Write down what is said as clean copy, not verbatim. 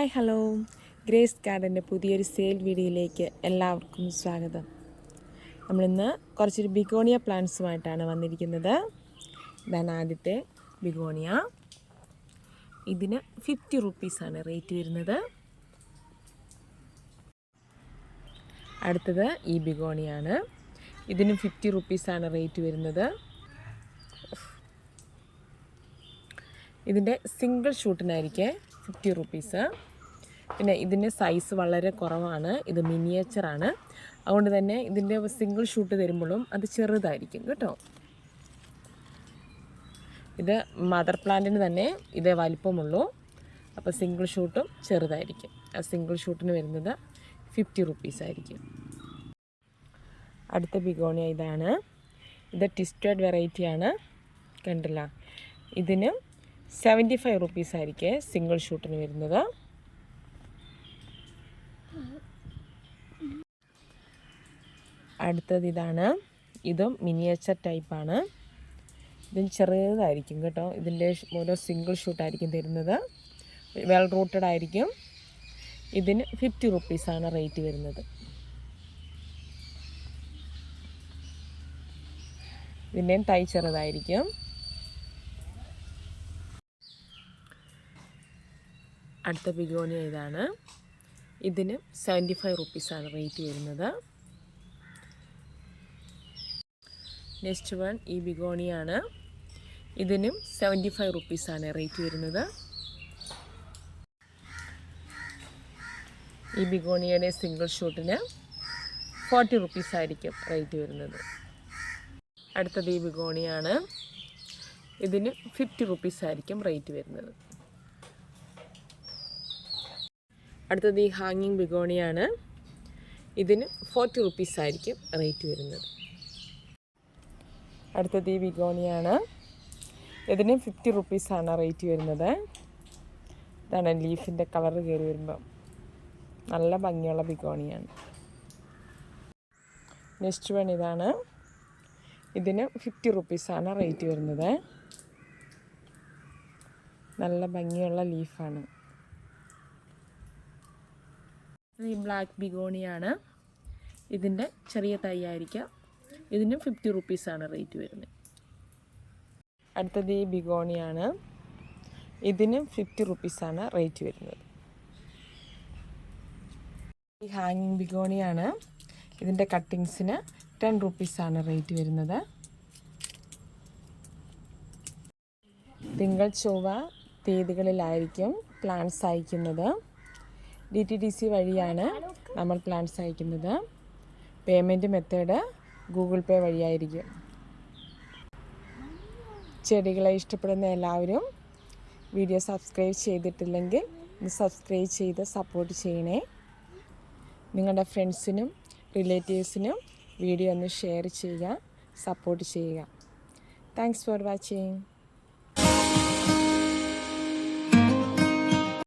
Hi hello, grace ഗാർഡൻ്റെ പുതിയൊരു sale വീഡിയോയിലേക്ക് എല്ലാവർക്കും സ്വാഗതം. നമ്മളിന്ന് കുറച്ചൊരു ബിഗോണിയ പ്ലാന്റ്സുമായിട്ടാണ് വന്നിരിക്കുന്നത്. ഇതാണ് ആദ്യത്തെ ബിഗോണിയ. ഇതിന് 50 റുപ്പീസാണ് റേറ്റ് വരുന്നത്. അടുത്തത് ഈ ബിഗോണിയാണ്. ഇതിന് 50 റുപ്പീസാണ് റേറ്റ് വരുന്നത്. ഇതിൻ്റെ സിംഗിൾ ഷൂട്ടിനായിരിക്കും 50 റുപ്പീസ്. പിന്നെ ഇതിൻ്റെ സൈസ് വളരെ കുറവാണ്. ഇത് മിനിയേച്ചറാണ്. അതുകൊണ്ട് തന്നെ ഇതിൻ്റെ സിംഗിൾ ഷൂട്ട് തരുമ്പോഴും അത് ചെറുതായിരിക്കും കേട്ടോ. ഇത് മദർ പ്ലാന്റിന് തന്നെ ഇതേ വലിപ്പമുള്ളൂ. അപ്പോൾ സിംഗിൾ ഷൂട്ടും ചെറുതായിരിക്കും. ആ സിംഗിൾ ഷൂട്ടിന് വരുന്നത് 50 റുപ്പീസായിരിക്കും. അടുത്ത ബിഗോണിയ ഇതാണ്. ഇത് ട്വിസ്റ്റഡ് വെറൈറ്റിയാണ്. കണ്ടില്ല? ഇതിന് 75 റുപ്പീസായിരിക്കും സിംഗിൾ ഷൂട്ടിന് വരുന്നത്. അടുത്തത് ഇതാണ്. ഇതും മിനിയേച്ചർ ടൈപ്പാണ്. ഇതും ചെറുതായിരിക്കും കേട്ടോ. ഇതിൻ്റെ ഓരോ സിംഗിൾ ഷൂട്ടായിരിക്കും തരുന്നത്. വെൽ റൂട്ടഡ് ആയിരിക്കും. ഇതിന് 50 റുപ്പീസാണ് റേറ്റ് വരുന്നത്. ഇതിൻ്റെയും തൈ ചെറുതായിരിക്കും. അടുത്ത ബിഗോണിയ ഇതാണ്. ഇതിന് 75 റുപ്പീസാണ് റേറ്റ് വരുന്നത്. നെക്സ്റ്റ് വൺ ഈ ബിഗോണിയാണ്. ഇതിനും 75 റുപ്പീസാണ് റേറ്റ് വരുന്നത്. ഈ ബിഗോണിയയുടെ സിംഗിൾ ഷൂട്ടിന് 40 റുപ്പീസായിരിക്കും റേറ്റ് വരുന്നത്. അടുത്തത് ഈ ബിഗോണിയാണ്. ഇതിന് 50 റുപ്പീസായിരിക്കും റേറ്റ് വരുന്നത്. അടുത്തത് ഈ ഹാങ്ങിങ് ബിഗോണിയാണ്. ഇതിന് 40 റുപ്പീസായിരിക്കും റേറ്റ് വരുന്നത്. അടുത്തത് ഈ ബിഗോണിയാണ്. ഇതിന് 50 റുപ്പീസാണ് റേറ്റ് വരുന്നത്. ഇതാണ് ലീഫിൻ്റെ കളറ് കയറി വരുമ്പോൾ നല്ല ഭംഗിയുള്ള ബിഗോണിയാണ്. നെക്സ്റ്റ് വൺ ഇതാണ്. ഇതിന് 50 റുപ്പീസാണ് റേറ്റ് വരുന്നത്. നല്ല ഭംഗിയുള്ള ലീഫാണ്. ഈ ബ്ലാക്ക് ബിഗോണിയാണ്. ഇതിൻ്റെ ചെറിയ തൈ ആയിരിക്കാം. ഇതിന് 50 റുപ്പീസാണ് റേറ്റ് വരുന്നത്. അടുത്തത് ഈ ബിഗോണിയാണ്. ഇതിന് 50 റുപ്പീസാണ് റേറ്റ് വരുന്നത്. ഈ ഹാങ്ങിങ് ബിഗോണിയാണ്. ഇതിൻ്റെ കട്ടിങ്സിന് 10 റുപ്പീസാണ് റേറ്റ് വരുന്നത്. തിങ്കൾ ചൊവ്വ തീയതികളിലായിരിക്കും പ്ലാന്റ്സ് അയക്കുന്നത്. DTDC വഴിയാണ് നമ്മൾ പ്ലാന്റ്സ് അയക്കുന്നത്. പേയ്മെൻറ്റ് മെത്തേഡ് ഗൂഗിൾ പേ വഴിയായിരിക്കും. ചെടികളെ ഇഷ്ടപ്പെടുന്ന എല്ലാവരും വീഡിയോ സബ്സ്ക്രൈബ് ചെയ്തിട്ടില്ലെങ്കിൽ ഇത് സബ്സ്ക്രൈബ് ചെയ്ത് സപ്പോർട്ട് ചെയ്യണേ. നിങ്ങളുടെ ഫ്രണ്ട്സിനും റിലേറ്റീവ്സിനും വീഡിയോ ഒന്ന് ഷെയർ ചെയ്യുക, സപ്പോർട്ട് ചെയ്യുക. Thanks for watching.